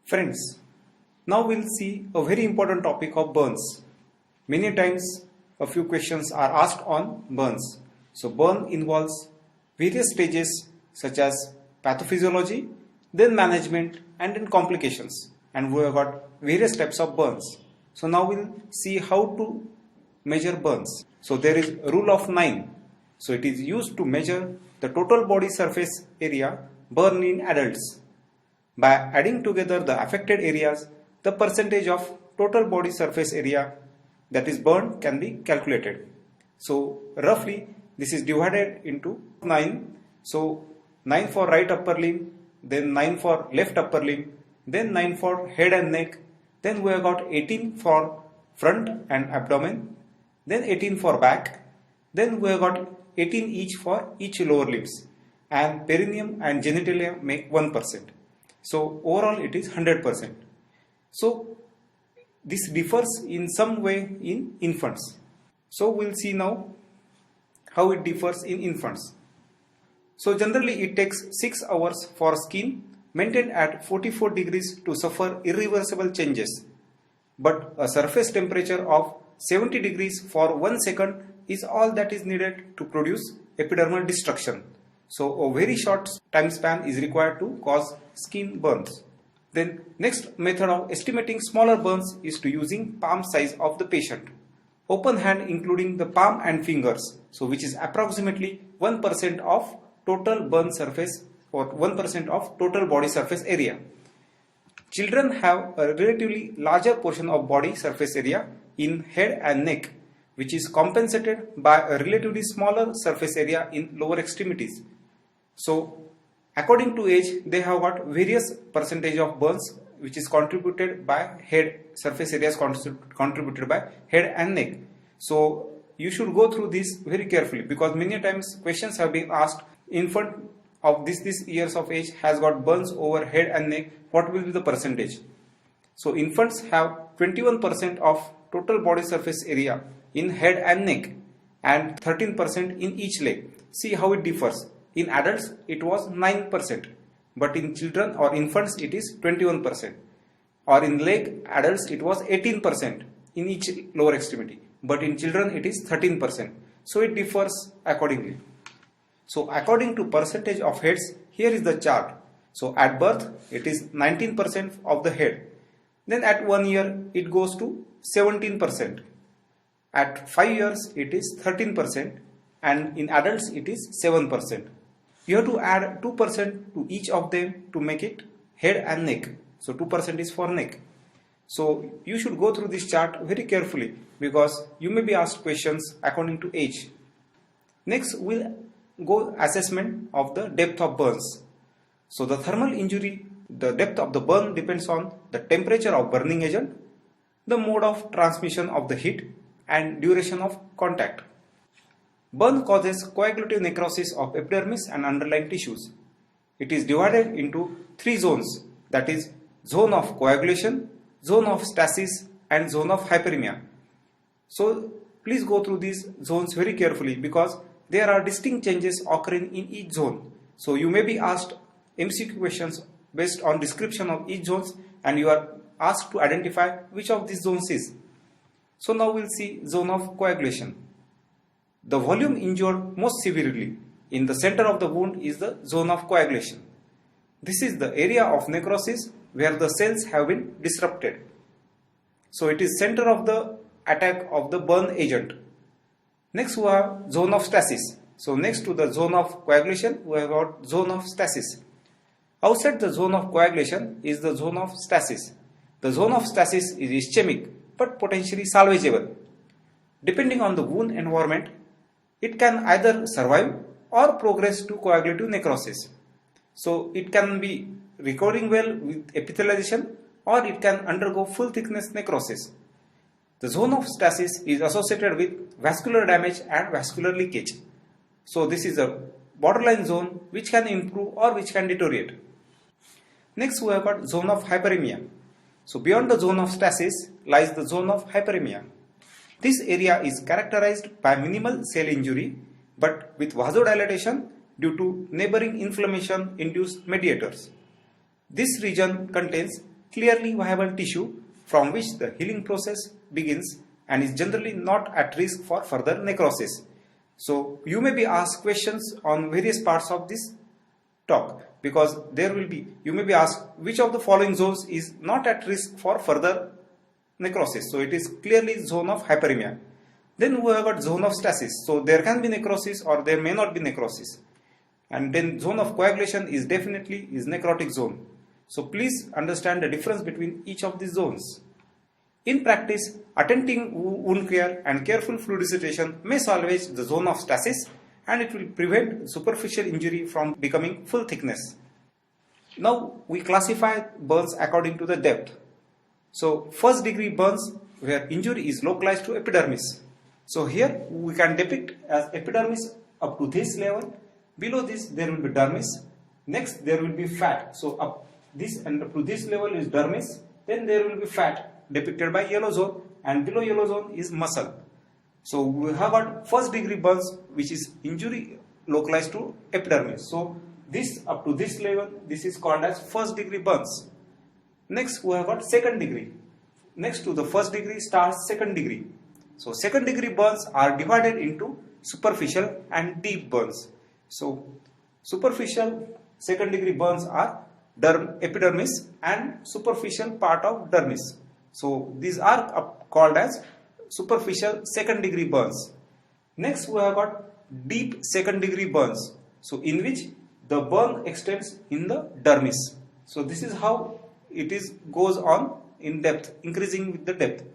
Friends, now we'll see a very important topic of burns. Many times a few questions are asked on burns. So burn involves various stages such as pathophysiology, then management and then complications. And we have got various types of burns. So now we'll see how to measure burns. So there is rule of 9. So it is used to measure the total body surface area burn in adults. By adding together the affected areas, the percentage of total body surface area that is burned can be calculated. So roughly this is divided into 9. So 9 for right upper limb, then 9 for left upper limb, then 9 for head and neck, then we have got 18 for front and abdomen, then 18 for back, then we have got 18 each for each lower limbs, and perineum and genitalia make 1%. So overall it is 100%. So this differs in some way in infants. So we'll see now how it differs in infants. So generally it takes 6 hours for skin maintained at 44 degrees to suffer irreversible changes. But a surface temperature of 70 degrees for 1 second is all that is needed to produce epidermal destruction. So a very short time span is required to cause skin burns. Then next method of estimating smaller burns is to using palm size of the patient. Open hand including the palm and fingers, so which is approximately 1% of total burn surface or 1% of total body surface area. Children have a relatively larger portion of body surface area in head and neck, which is compensated by a relatively smaller surface area in lower extremities. So according to age, they have got various percentage of burns which is contributed by head, surface areas contributed by head and neck. So you should go through this very carefully, because many times questions have been asked, infant of this years of age has got burns over head and neck, what will be the percentage? So infants have 21% of total body surface area in head and neck and 13% in each leg. See how it differs. In adults it was 9%, but in children or infants it is 21%. Or in leg adults it was 18% in each lower extremity, but in children it is 13%. So it differs accordingly. So according to percentage of heads, here is the chart. So at birth it is 19% of the head. Then at 1 year it goes to 17%. At 5 years it is 13%, and in adults it is 7%. You have to add 2% to each of them to make it head and neck. So 2% is for neck. So you should go through this chart very carefully, because you may be asked questions according to age. Next we'll go assessment of the depth of burns. So the thermal injury, the depth of the burn depends on the temperature of burning agent, the mode of transmission of the heat, and duration of contact. Burn causes coagulative necrosis of epidermis and underlying tissues. It is divided into 3 zones, that is zone of coagulation, zone of stasis, and zone of hyperemia. So please go through these zones very carefully, because there are distinct changes occurring in each zone. So you may be asked MCQ questions based on description of each zones, and you are asked to identify which of these zones is. So now we'll see zone of coagulation. The volume injured most severely in the center of the wound is the zone of coagulation. This is the area of necrosis where the cells have been disrupted. So it is center of the attack of the burn agent. Next we have zone of stasis. So next to the zone of coagulation we have got zone of stasis. Outside the zone of coagulation is the zone of stasis. The zone of stasis is ischemic but potentially salvageable. Depending on the wound environment, it can either survive or progress to coagulative necrosis. So it can be recovering well with epithelialization, or it can undergo full thickness necrosis. The zone of stasis is associated with vascular damage and vascular leakage. So this is a borderline zone which can improve or which can deteriorate. Next we have got zone of hyperemia. So beyond the zone of stasis lies the zone of hyperemia. This area is characterized by minimal cell injury, but with vasodilatation due to neighboring inflammation induced mediators. This region contains clearly viable tissue from which the healing process begins and is generally not at risk for further necrosis. So you may be asked questions on various parts of this talk, because you may be asked which of the following zones is not at risk for further necrosis. So it is clearly zone of hyperemia. Then we have got zone of stasis. So there can be necrosis or there may not be necrosis. And then zone of coagulation is definitely necrotic zone. So please understand the difference between each of these zones. In practice, attempting wound care and careful fluid resuscitation may salvage the zone of stasis, and it will prevent superficial injury from becoming full thickness. Now we classify burns according to the depth. So first degree burns where injury is localized to epidermis. So here we can depict as epidermis up to this level. Below this there will be dermis. Next there will be fat. So up this and up to this level is dermis. Then there will be fat depicted by yellow zone, and below yellow zone is muscle. So we have got first degree burns which is injury localized to epidermis. So this up to this level, this is called as first degree burns. Next we have got second degree. Next to the first degree starts second degree. So second degree burns are divided into superficial and deep burns. So superficial second degree burns are epidermis and superficial part of dermis. So these are called as superficial second degree burns. Next we have got deep second degree burns, so in which the burn extends in the dermis. So this is how it goes on in depth, increasing with the depth.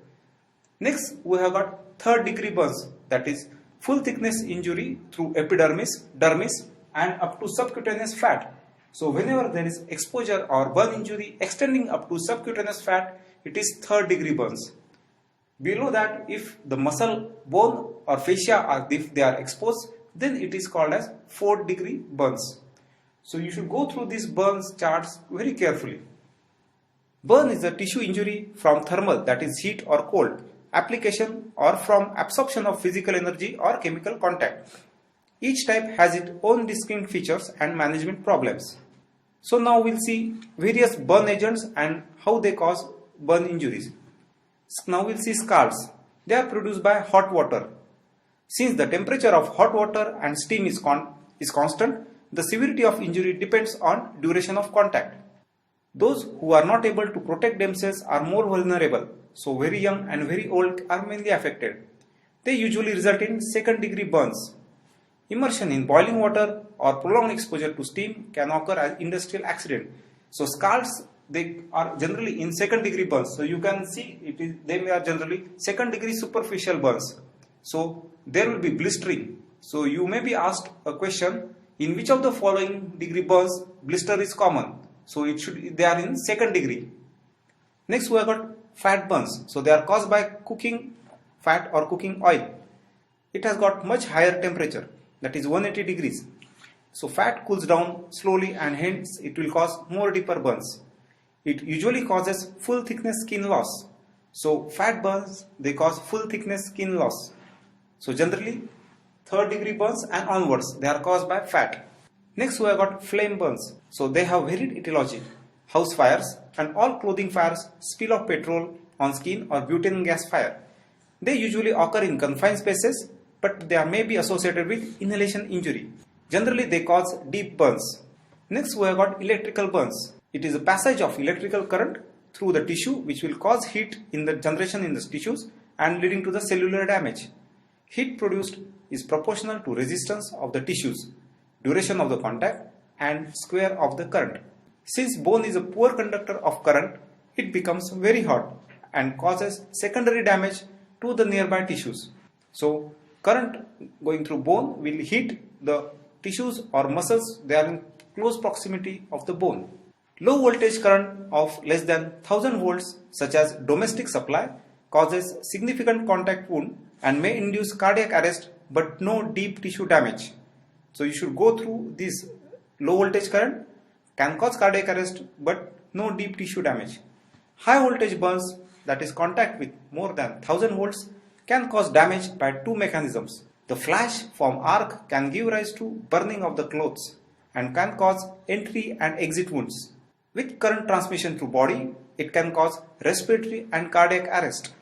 Next we have got third degree burns, that is full thickness injury through epidermis, dermis and up to subcutaneous fat. So whenever there is exposure or burn injury extending up to subcutaneous fat, it is third degree burns. Below that, if the muscle, bone or fascia if they are exposed, then it is called as fourth degree burns. So you should go through these burns charts very carefully. Burn is a tissue injury from thermal, that is heat or cold, application or from absorption of physical energy or chemical contact. Each type has its own distinct features and management problems. So now we'll see various burn agents and how they cause burn injuries. Now we'll see scalds. They are produced by hot water. Since the temperature of hot water and steam is constant, the severity of injury depends on duration of contact. Those who are not able to protect themselves are more vulnerable. So very young and very old are mainly affected. They usually result in second degree burns. Immersion in boiling water or prolonged exposure to steam can occur as industrial accident. So scalds, they are generally in second degree burns. So you can see they are generally second degree superficial burns. So there will be blistering. So you may be asked a question, in which of the following degree burns blister is common? So they are in second degree. Next we have got fat burns. So they are caused by cooking fat or cooking oil. It has got much higher temperature, that is 180 degrees. So fat cools down slowly and hence it will cause more deeper burns. It usually causes full thickness skin loss. So fat burns, they cause full thickness skin loss. So generally third degree burns and onwards, they are caused by fat. Next we have got flame burns. So they have varied etiology. House fires and all clothing fires, spill of petrol on skin or butane gas fire. They usually occur in confined spaces, but they may be associated with inhalation injury. Generally they cause deep burns. Next we have got electrical burns. It is a passage of electrical current through the tissue which will cause heat in the generation in the tissues and leading to the cellular damage. Heat produced is proportional to resistance of the tissues, duration of the contact and square of the current. Since bone is a poor conductor of current, it becomes very hot and causes secondary damage to the nearby tissues. So current going through bone will heat the tissues or muscles, they are in close proximity of the bone. Low voltage current of less than 1000 volts such as domestic supply causes significant contact wound and may induce cardiac arrest but no deep tissue damage. So you should go through this low voltage current can cause cardiac arrest but no deep tissue damage. High voltage burns, that is contact with more than 1000 volts, can cause damage by two mechanisms. The flash from arc can give rise to burning of the clothes and can cause entry and exit wounds. With current transmission through body, it can cause respiratory and cardiac arrest.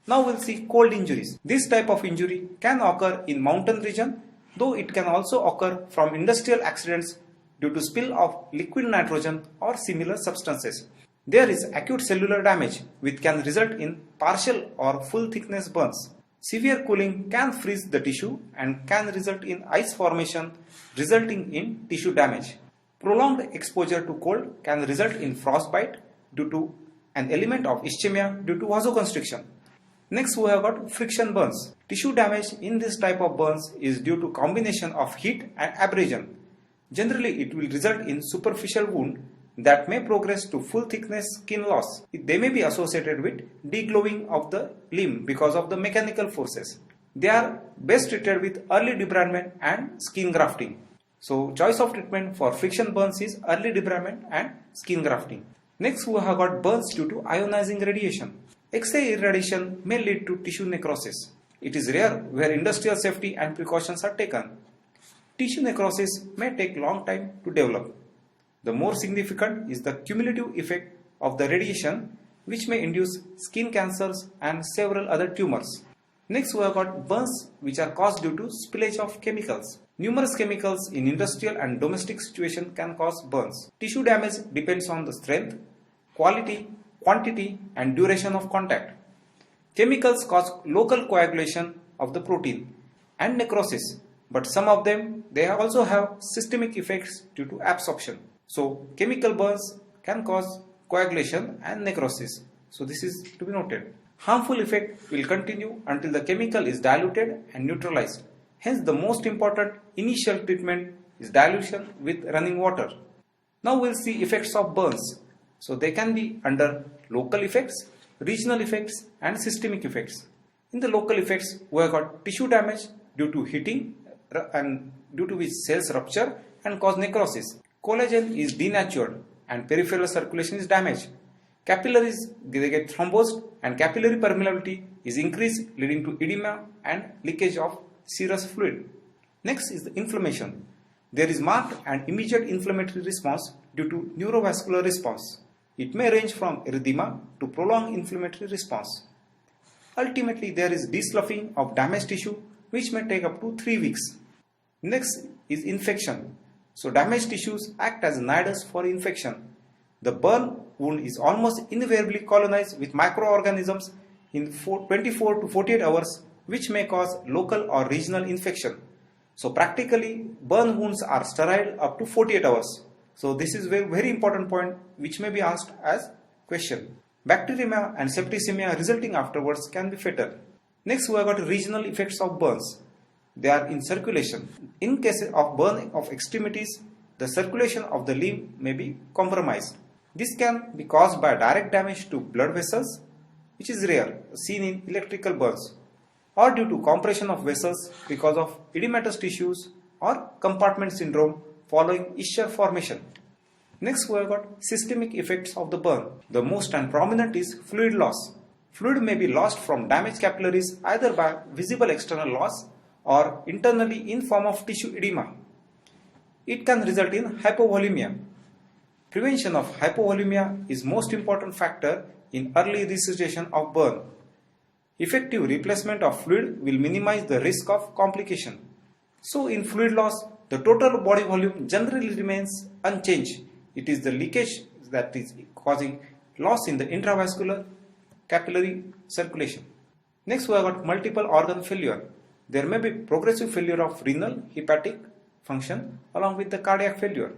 Now we'll see cold injuries. This type of injury can occur in mountain region, though it can also occur from industrial accidents due to spill of liquid nitrogen or similar substances. There is acute cellular damage which can result in partial or full thickness burns. Severe cooling can freeze the tissue and can result in ice formation, resulting in tissue damage. Prolonged exposure to cold can result in frostbite due to an element of ischemia due to vasoconstriction. Next we have got friction burns. Tissue damage in this type of burns is due to combination of heat and abrasion. Generally it will result in superficial wound that may progress to full thickness skin loss. They may be associated with deglowing of the limb because of the mechanical forces. They are best treated with early debridement and skin grafting. So choice of treatment for friction burns is early debridement and skin grafting. Next we have got burns due to ionizing radiation. X-ray irradiation may lead to tissue necrosis. It is rare where industrial safety and precautions are taken. Tissue necrosis may take long time to develop. The more significant is the cumulative effect of the radiation, which may induce skin cancers and several other tumors. Next we have got burns which are caused due to spillage of chemicals. Numerous chemicals in industrial and domestic situation can cause burns. Tissue damage depends on the strength, quality, quantity and duration of contact. Chemicals cause local coagulation of the protein and necrosis, but some of them they also have systemic effects due to absorption. So chemical burns can cause coagulation and necrosis. So this is to be noted. Harmful effect will continue until the chemical is diluted and neutralized. Hence the most important initial treatment is dilution with running water. Now we'll see effects of burns. So they can be under local effects, regional effects and systemic effects. In the local effects we have got tissue damage due to heating and due to which cells rupture and cause necrosis. Collagen is denatured and peripheral circulation is damaged. Capillaries they get thrombosed and capillary permeability is increased, leading to edema and leakage of serous fluid. Next is the inflammation. There is marked and immediate inflammatory response due to neurovascular response. It may range from erythema to prolonged inflammatory response. Ultimately, there is desloughing of damaged tissue which may take up to 3 weeks. Next is infection. So damaged tissues act as nidus for infection. The burn wound is almost invariably colonized with microorganisms in 24 to 48 hours, which may cause local or regional infection. So practically burn wounds are sterile up to 48 hours. So this is a very important point which may be asked as question. Bacteremia and septicemia resulting afterwards can be fatal. Next we have got regional effects of burns. They are in circulation. In case of burning of extremities, the circulation of the limb may be compromised. This can be caused by direct damage to blood vessels, which is rare, seen in electrical burns, or due to compression of vessels because of edematous tissues or compartment syndrome following ischar formation. Next we have got systemic effects of the burn. The most and prominent is fluid loss. Fluid may be lost from damaged capillaries either by visible external loss or internally in form of tissue edema. It can result in hypovolemia. Prevention of hypovolemia is most important factor in early resuscitation of burn. Effective replacement of fluid will minimize the risk of complication. So in fluid loss, the total body volume generally remains unchanged. It is the leakage that is causing loss in the intravascular capillary circulation. Next we have got multiple organ failure. There may be progressive failure of renal, hepatic function along with the cardiac failure.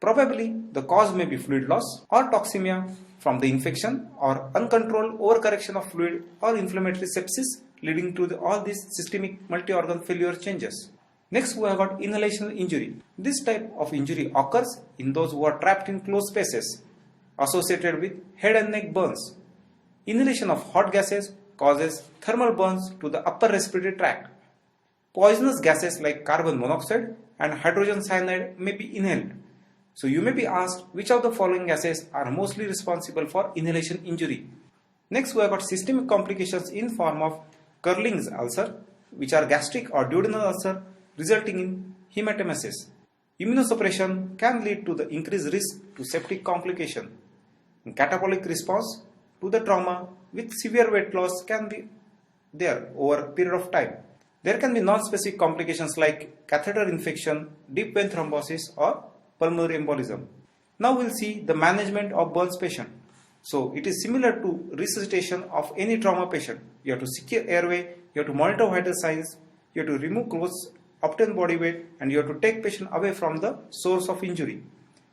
Probably the cause may be fluid loss or toxemia from the infection or uncontrolled overcorrection of fluid or inflammatory sepsis leading to all these systemic multi-organ failure changes. Next we have got inhalation injury. This type of injury occurs in those who are trapped in closed spaces associated with head and neck burns. Inhalation of hot gases causes thermal burns to the upper respiratory tract. Poisonous gases like carbon monoxide and hydrogen cyanide may be inhaled. So you may be asked which of the following gases are mostly responsible for inhalation injury. Next we have got systemic complications in form of Curling's ulcer, which are gastric or duodenal ulcer resulting in hematemesis. Immunosuppression can lead to the increased risk to septic complication. Catabolic response to the trauma with severe weight loss can be there over a period of time. There can be non-specific complications like catheter infection, deep vein thrombosis or pulmonary embolism. Now we'll see the management of burns patient. So it is similar to resuscitation of any trauma patient. You have to secure airway, you have to monitor vital signs, you have to remove clothes, obtain body weight, and you have to take patient away from the source of injury.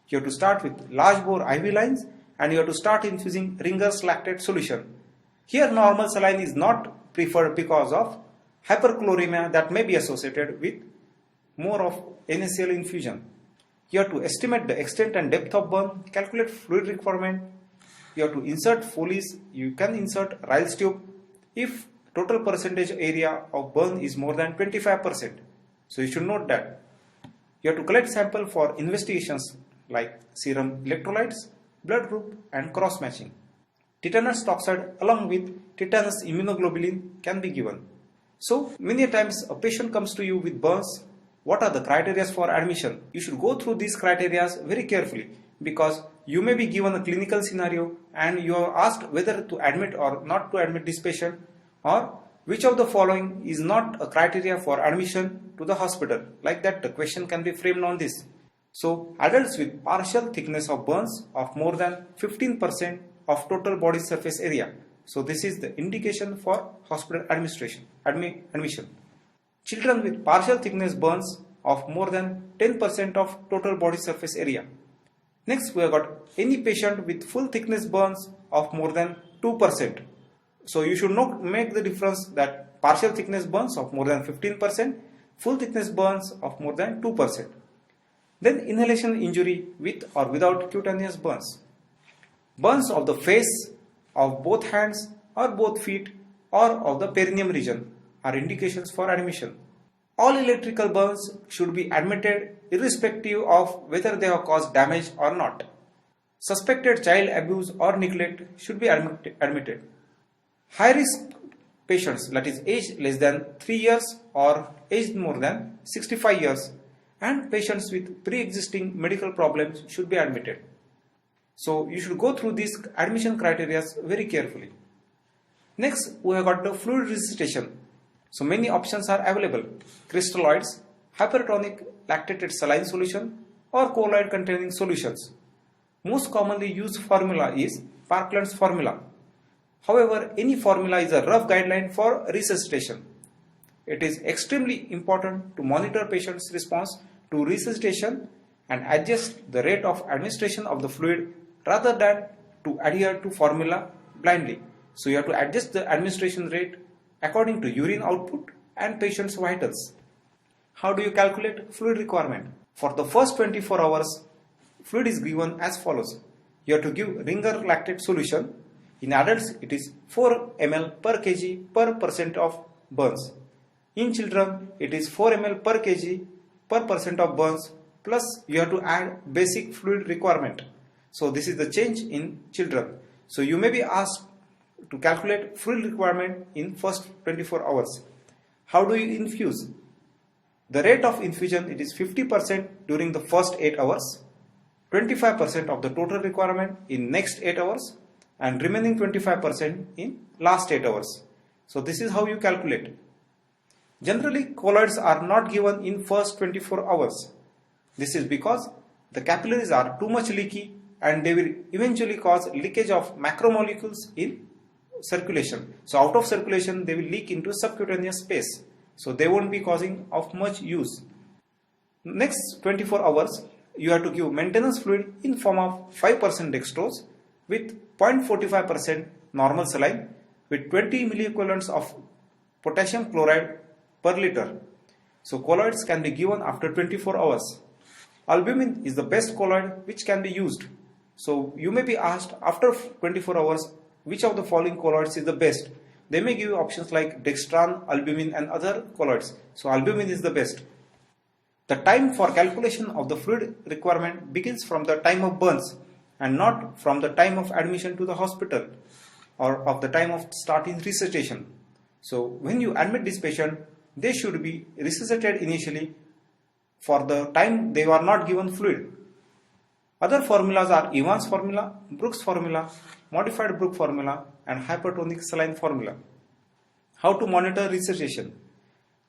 You have to start with large bore IV lines and you have to start infusing Ringer's lactate solution. Here normal saline is not preferred because of hyperchloremia that may be associated with more of NaCl infusion. You have to estimate the extent and depth of burn, calculate fluid requirement. You have to insert Foley's. You can insert Ryle's tube if total percentage area of burn is more than 25%. So you should note that. You have to collect sample for investigations like serum electrolytes, blood group and cross matching. Tetanus toxoid along with tetanus immunoglobulin can be given. So many times a patient comes to you with burns. What are the criteria for admission? You should go through these criteria very carefully because you may be given a clinical scenario and you are asked whether to admit or not to admit this patient, or which of the following is not a criteria for admission to the hospital. Like that the question can be framed on this. So adults with partial thickness of burns of more than 15% of total body surface area. So this is the indication for hospital admission. Children with partial thickness burns of more than 10% of total body surface area. Next we have got any patient with full thickness burns of more than 2%. So you should not make the difference that partial thickness burns of more than 15%, full thickness burns of more than 2%. Then inhalation injury with or without cutaneous burns. Burns of the face, of both hands or both feet or of the perineum region are indications for admission. All electrical burns should be admitted irrespective of whether they have caused damage or not. Suspected child abuse or neglect should be admitted. High risk patients, that is aged less than 3 years or aged more than 65 years, and patients with pre-existing medical problems should be admitted. So you should go through these admission criteria very carefully. Next we have got the fluid resuscitation. So many options are available: crystalloids, hypertonic lactated saline solution or colloid containing solutions. Most commonly used formula is Parkland's formula. However, any formula is a rough guideline for resuscitation. It is extremely important to monitor patient's response to resuscitation and adjust the rate of administration of the fluid rather than to adhere to formula blindly. So you have to adjust the administration rate according to urine output and patient's vitals. How do you calculate fluid requirement? For the first 24 hours, fluid is given as follows. You have to give Ringer lactate solution. In adults, it is 4 ml per kg per percent of burns. In children, it is 4 ml per kg per percent of burns, plus you have to add basic fluid requirement. So this is the change in children. So you may be asked to calculate fluid requirement in first 24 hours. How do you infuse? The rate of infusion, it is 50% during the first 8 hours, 25% of the total requirement in next 8 hours, and remaining 25% in last 8 hours. So this is how you calculate. Generally, colloids are not given in first 24 hours. This is because the capillaries are too much leaky and they will eventually cause leakage of macromolecules in circulation. So out of circulation they will leak into subcutaneous space. So they won't be causing of much use. Next 24 hours you have to give maintenance fluid in form of 5% dextrose with 0.45% normal saline with 20 milliequivalents of potassium chloride per liter. So colloids can be given after 24 hours. Albumin is the best colloid which can be used. So you may be asked after 24 hours which of the following colloids is the best. They may give you options like dextran, albumin and other colloids. So albumin is the best. The time for calculation of the fluid requirement begins from the time of burns and not from the time of admission to the hospital or of the time of starting resuscitation. So when you admit this patient, they should be resuscitated initially for the time they were not given fluid. Other formulas are Evans formula, Brooks formula, modified Brooke formula and hypertonic saline formula. How to monitor resuscitation?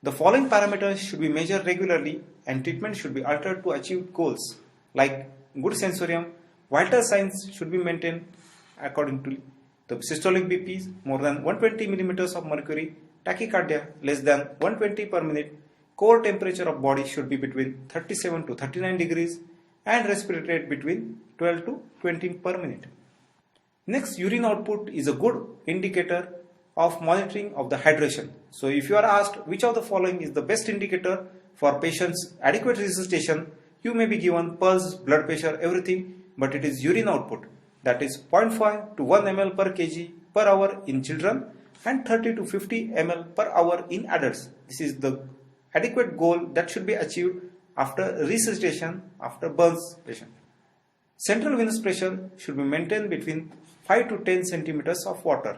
The following parameters should be measured regularly and treatment should be altered to achieve goals like good sensorium, vital signs should be maintained according to the systolic BP more than 120 millimeters of mercury, tachycardia less than 120 per minute, core temperature of body should be between 37 to 39 degrees and respiratory rate between 12 to 20 per minute. Next, urine output is a good indicator of monitoring of the hydration. So if you are asked which of the following is the best indicator for patients' adequate resuscitation, you may be given pulse, blood pressure, everything, but it is urine output, that is 0.5 to 1 ml per kg per hour in children and 30 to 50 ml per hour in adults. This is the adequate goal that should be achieved after resuscitation after burns patient. Central venous pressure should be maintained between 5 to 10 centimeters of water.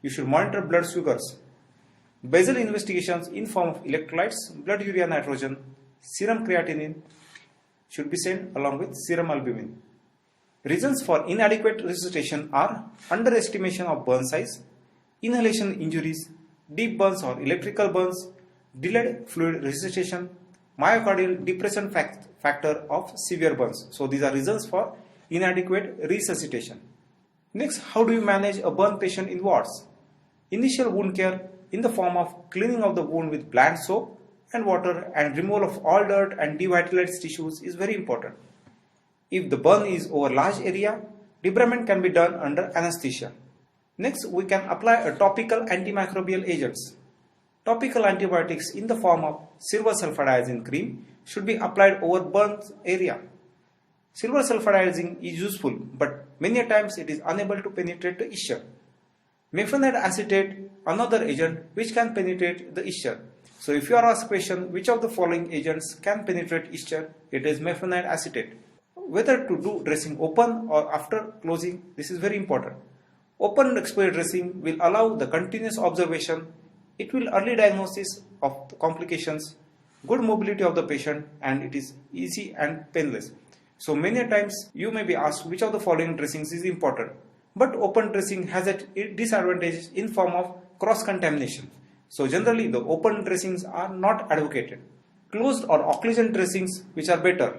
You should monitor blood sugars. Basal investigations in form of electrolytes, blood urea nitrogen, serum creatinine should be sent along with serum albumin. Reasons for inadequate resuscitation are underestimation of burn size, inhalation injuries, deep burns or electrical burns, delayed fluid resuscitation, myocardial depression factor of severe burns. So these are reasons for inadequate resuscitation. Next, how do you manage a burn patient in wards? Initial wound care in the form of cleaning of the wound with bland soap and water and removal of all dirt and devitalized tissues is very important. If the burn is over large area, debridement can be done under anesthesia. Next, we can apply a topical antimicrobial agents. Topical antibiotics in the form of silver sulfadiazine cream should be applied over burn area. Silver sulfadiazine is useful, but many times it is unable to penetrate the ischia. Mefenide acetate, another agent which can penetrate the ischia. So if you are asked question which of the following agents can penetrate ischia, it is mefenide acetate. Whether to do dressing open or after closing, this is very important. Open exposure dressing will allow the continuous observation. It will early diagnosis of the complications, good mobility of the patient, and it is easy and painless. So many times you may be asked which of the following dressings is important. But open dressing has a disadvantage in form of cross-contamination. So generally the open dressings are not advocated. Closed or occlusion dressings which are better.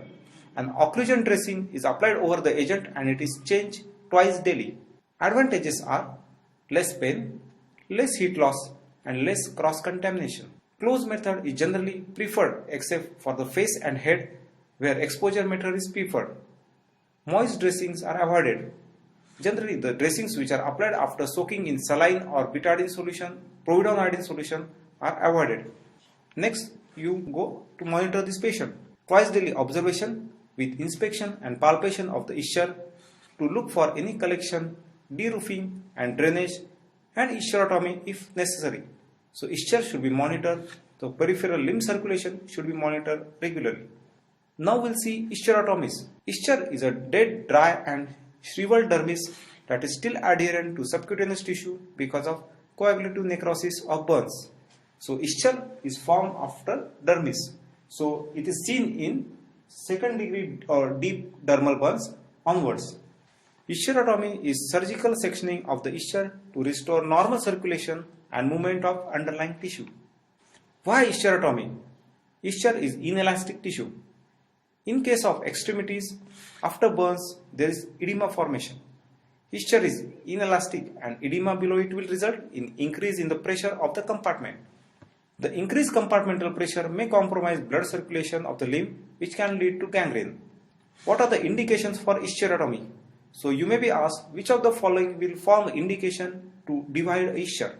An occlusion dressing is applied over the agent and it is changed twice daily. Advantages are less pain, less heat loss and less cross-contamination. Closed method is generally preferred except for the face and head where exposure method is preferred. Moist dressings are avoided. Generally, the dressings which are applied after soaking in saline or betadine solution, providone iodine solution are avoided. Next, you go to monitor this patient. Twice daily observation with inspection and palpation of the ischia to look for any collection, deroofing and drainage and escharatomy if necessary. So ischia should be monitored. The peripheral limb circulation should be monitored regularly. Now we'll see escharatomies. Ischia is a dead, dry and shriveled dermis that is still adherent to subcutaneous tissue because of coagulative necrosis of burns. So ischia is formed after dermis. So it is seen in second degree or deep dermal burns onwards. Escharatomy is surgical sectioning of the ischia to restore normal circulation and movement of underlying tissue. Why escharatomy? Ischia is inelastic tissue. In case of extremities, after burns, there is edema formation. Ischia is inelastic and edema below it will result in increase in the pressure of the compartment. The increased compartmental pressure may compromise blood circulation of the limb which can lead to gangrene. What are the indications for escharatomy? So you may be asked which of the following will form indication to divide ischia.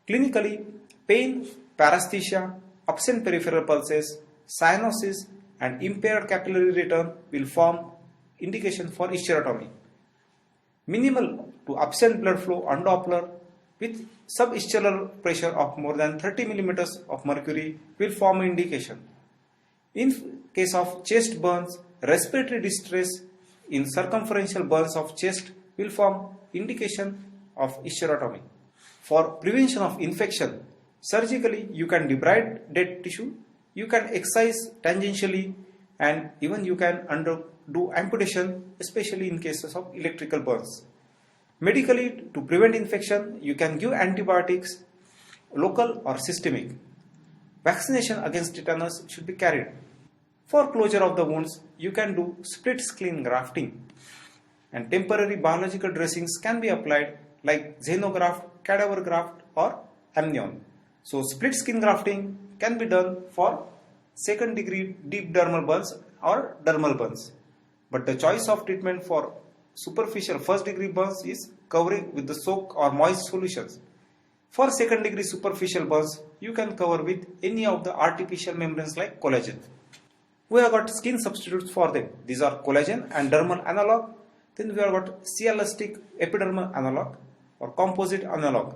Clinically, pain, paresthesia, absent peripheral pulses, cyanosis and impaired capillary return will form indication for escharatomy. Minimal to absent blood flow on Doppler with subischial pressure of more than 30 millimeters of mercury will form indication. In case of chest burns, respiratory distress in circumferential burns of chest will form indication of escharatomy. For prevention of infection, surgically you can debride dead tissue, you can excise tangentially and even you can do amputation, especially in cases of electrical burns. Medically, to prevent infection, you can give antibiotics, local or systemic. Vaccination against tetanus should be carried. For closure of the wounds, you can do split skin grafting, and temporary biological dressings can be applied like xenograft, cadaver graft or amnion. So split skin grafting can be done for second degree deep dermal burns or dermal burns. But the choice of treatment for superficial first degree burns is covering with the soak or moist solutions. For second degree superficial burns, you can cover with any of the artificial membranes like collagen. We have got skin substitutes for them. These are collagen and dermal analog. Then we have got sialastic epidermal analog or composite analog.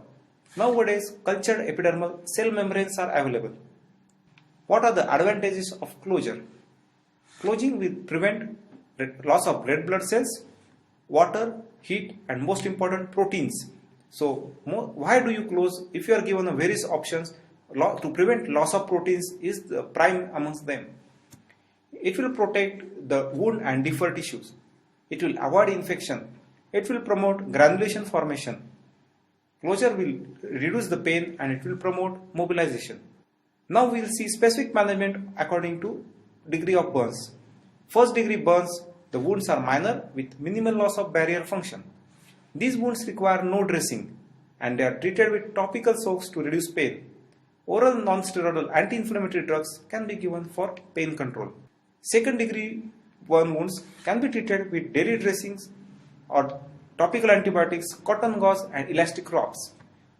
Nowadays, cultured epidermal cell membranes are available. What are the advantages of closure? Closing will prevent loss of red blood cells, water, heat, and most important, proteins. So, why do you close? If you are given various options, to prevent loss of proteins is the prime amongst them. It will protect the wound and defer tissues. It will avoid infection. It will promote granulation formation. Closure will reduce the pain and it will promote mobilization. Now we will see specific management according to degree of burns. First degree burns, the wounds are minor with minimal loss of barrier function. These wounds require no dressing and they are treated with topical soaks to reduce pain. Oral non-steroidal anti-inflammatory drugs can be given for pain control. Second degree burn wounds can be treated with daily dressings or topical antibiotics, cotton gauze and elastic wraps.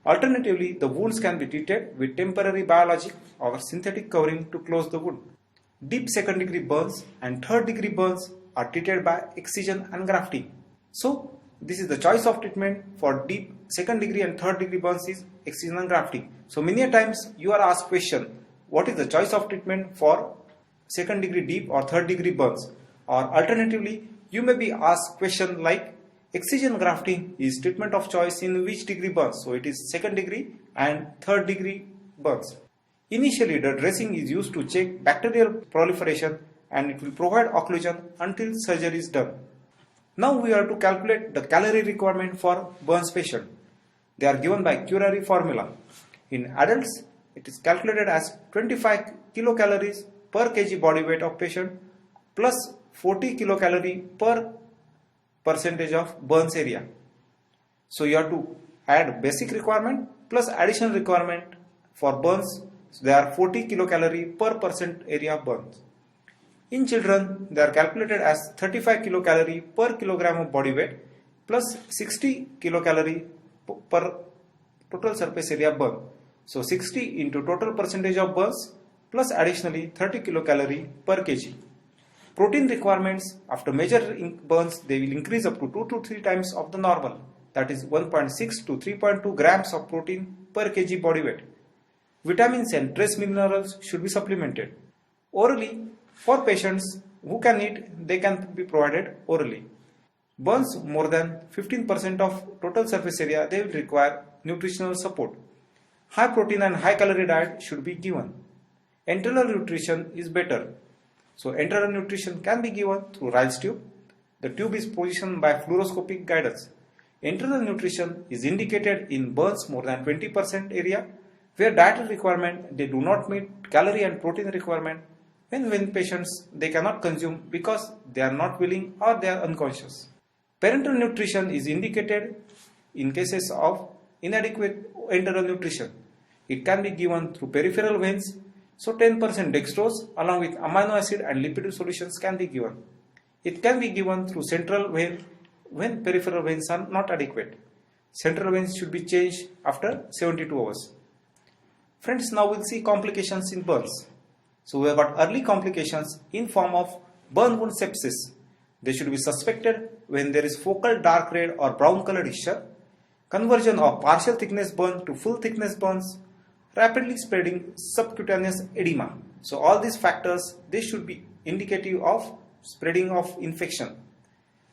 Alternatively, the wounds can be treated with temporary biologic or synthetic covering to close the wound. Deep second degree burns and third degree burns are treated by excision and grafting. So, this is the choice of treatment for deep second degree and third degree burns is excision and grafting. So, many times you are asked question, what is the choice of treatment for second degree deep or third degree burns? Or alternatively, you may be asked question like excision grafting is treatment of choice in which degree burns. So, it is second degree and third degree burns. Initially, the dressing is used to check bacterial proliferation and it will provide occlusion until surgery is done. Now we are to calculate the calorie requirement for burns patient. They are given by Curary formula. In adults, it is calculated as 25 kilocalories per kg body weight of patient plus 40 kilocalorie per percentage of burns area. So you have to add basic requirement plus additional requirement for burns. So they are 40 kilocalorie per percent area of burns. In children, they are calculated as 35 kilocalorie per kilogram of body weight plus 60 kilocalorie per total surface area burn. So 60 into total percentage of burns plus additionally 30 kilocalorie per kg. Protein requirements after major burns, they will increase up to 2 to 3 times of the normal, that is 1.6 to 3.2 grams of protein per kg body weight. Vitamins and trace minerals should be supplemented. Orally, for patients who can eat, they can be provided orally. Burns more than 15% of total surface area, they will require nutritional support. High protein and high calorie diet should be given. Enteral nutrition is better. So enteral nutrition can be given through Ryle's tube. The tube is positioned by fluoroscopic guidance. Enteral nutrition is indicated in burns more than 20% area where dietary requirement they do not meet calorie and protein requirement when patients they cannot consume because they are not willing or they are unconscious. Parenteral nutrition is indicated in cases of inadequate enteral nutrition. It can be given through peripheral veins. So 10% dextrose along with amino acid and lipid solutions can be given. It can be given through central vein when peripheral veins are not adequate. Central veins should be changed after 72 hours. Friends, now we'll see complications in burns. So we have got early complications in form of burn wound sepsis. They should be suspected when there is focal dark red or brown colored issue, conversion of partial thickness burn to full thickness burns, rapidly spreading subcutaneous edema. So all these factors, they should be indicative of spreading of infection.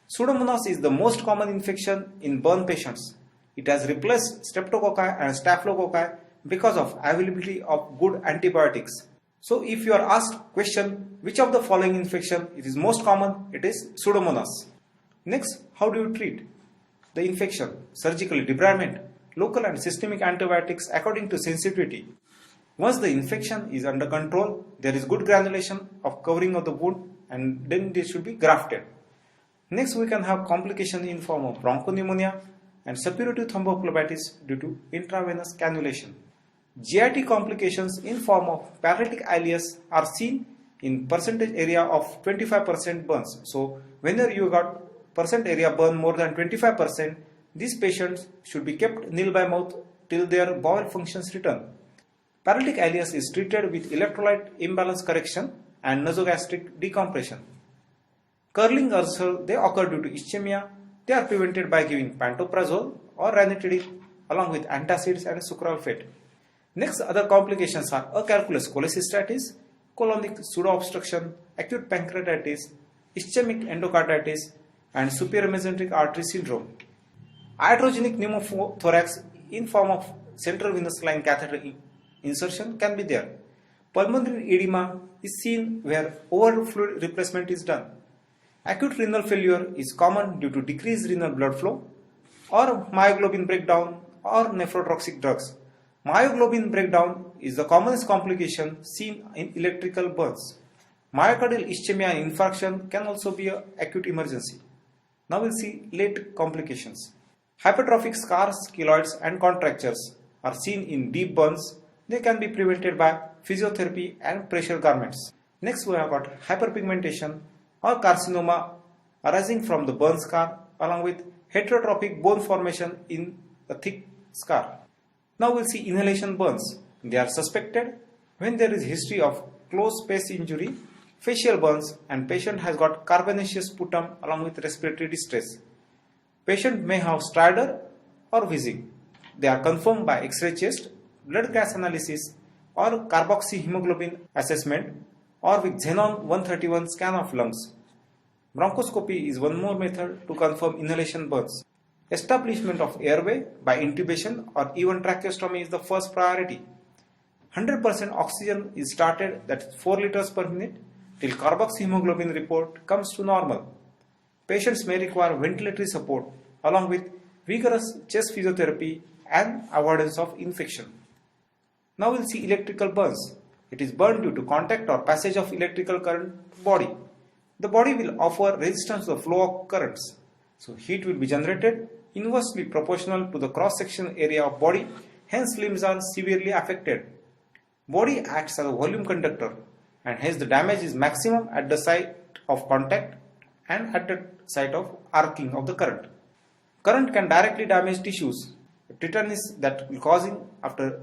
Pseudomonas is the most common infection in burn patients. It has replaced streptococci and staphylococci because of availability of good antibiotics. So if you are asked question which of the following infection it is most common, it is Pseudomonas. Next, how do you treat the infection? Surgically debridement, local and systemic antibiotics according to sensitivity. Once the infection is under control, there is good granulation of covering of the wound and then they should be grafted. Next, we can have complication in form of bronchopneumonia and suppurative thrombophlebitis due to intravenous cannulation. GIT complications in form of paralytic ileus are seen in percentage area of 25% burns. So, whenever you got percent area burn more than 25%, these patients should be kept nil by mouth till their bowel functions return. Paralytic ileus is treated with electrolyte imbalance correction and nasogastric decompression. Curling ulcers, they occur due to ischemia. They are prevented by giving pantoprazole or ranitidine along with antacids and sucralfate. Next, other complications are acalculous cholecystitis, colonic pseudo-obstruction, acute pancreatitis, ischemic endocarditis, and superior mesenteric artery syndrome. Iatrogenic pneumothorax in form of central venous line catheter insertion can be there. Pulmonary edema is seen where overfluid replacement is done. Acute renal failure is common due to decreased renal blood flow or myoglobin breakdown or nephrotoxic drugs. Myoglobin breakdown is the commonest complication seen in electrical burns. Myocardial ischemia and infarction can also be an acute emergency. Now we'll see late complications. Hypertrophic scars, keloids and contractures are seen in deep burns. They can be prevented by physiotherapy and pressure garments. Next, we have got hyperpigmentation or carcinoma arising from the burn scar along with heterotrophic bone formation in a thick scar. Now we'll see inhalation burns. They are suspected when there is history of close space injury, facial burns, and patient has got carbonaceous sputum along with respiratory distress. Patient may have stridor or wheezing. They are confirmed by X-ray chest, blood gas analysis or carboxyhemoglobin assessment or with xenon 131 scan of lungs. Bronchoscopy is one more method to confirm inhalation burns. Establishment of airway by intubation or even tracheostomy is the first priority. 100% oxygen is started, that is 4 liters per minute, till carboxyhemoglobin report comes to normal. Patients may require ventilatory support along with vigorous chest physiotherapy and avoidance of infection. Now we'll see electrical burns. It is burned due to contact or passage of electrical current to body. The body will offer resistance to the flow of currents. So heat will be generated inversely proportional to the cross-section area of body, hence limbs are severely affected. Body acts as a volume conductor and hence the damage is maximum at the site of contact and at the site of arcing of the current. Current can directly damage tissues. Tetanus that will causing after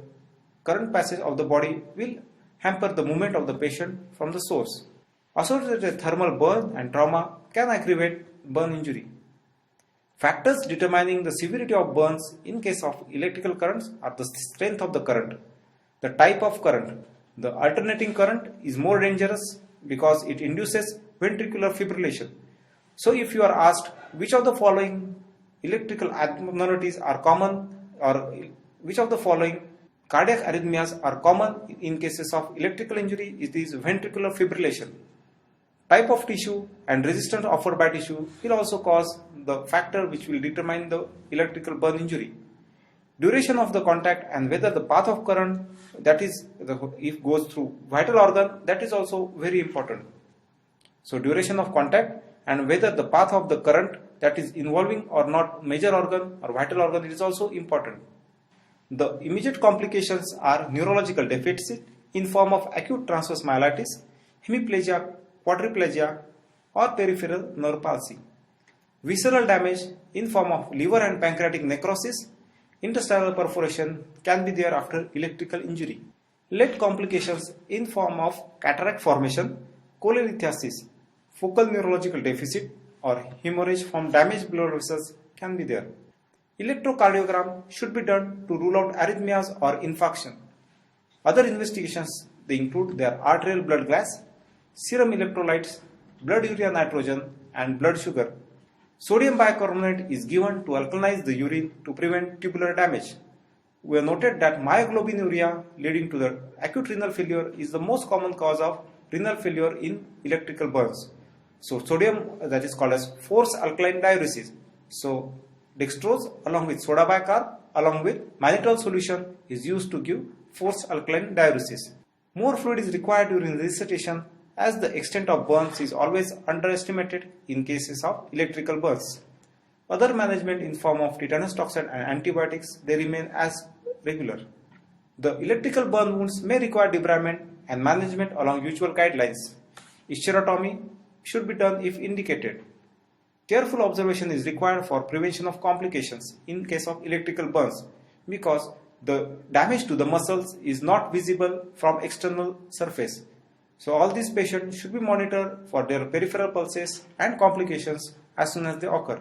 current passage of the body will hamper the movement of the patient from the source. Associated thermal burn and trauma can aggravate burn injury. Factors determining the severity of burns in case of electrical currents are the strength of the current, the type of current. The alternating current is more dangerous because it induces ventricular fibrillation. So if you are asked which of the following electrical abnormalities are common or which of the following cardiac arrhythmias are common in cases of electrical injury, it is ventricular fibrillation. Type of tissue and resistance offered by tissue will also cause the factor which will determine the electrical burn injury. Duration of the contact and whether the path of current, that is if goes through vital organ, that is also very important. So duration of contact and whether the path of the current that is involving or not major organ or vital organ, it is also important. The immediate complications are neurological deficit in form of acute transverse myelitis, hemiplegia, quadriplegia or peripheral nerve palsy. Visceral damage in form of liver and pancreatic necrosis, intestinal perforation can be there after electrical injury. Late complications in form of cataract formation, cholelithiasis, focal neurological deficit or hemorrhage from damaged blood vessels can be there. Electrocardiogram should be done to rule out arrhythmias or infarction. Other investigations, they include their arterial blood gas, serum electrolytes, blood urea nitrogen and blood sugar. Sodium bicarbonate is given to alkalinize the urine to prevent tubular damage. we have noted that myoglobinuria leading to the acute renal failure is the most common cause of renal failure in electrical burns. So sodium, that is called as forced alkaline diuresis. So dextrose along with soda bicarb along with mannitol solution is used to give forced alkaline diuresis. More fluid is required during resuscitation as the extent of burns is always underestimated in cases of electrical burns. Other management in form of tetanus toxin and antibiotics, they remain as regular. The electrical burn wounds may require debridement and management along usual guidelines. Escharatomy should be done if indicated. Careful observation is required for prevention of complications in case of electrical burns because the damage to the muscles is not visible from external surface. So all these patients should be monitored for their peripheral pulses and complications as soon as they occur.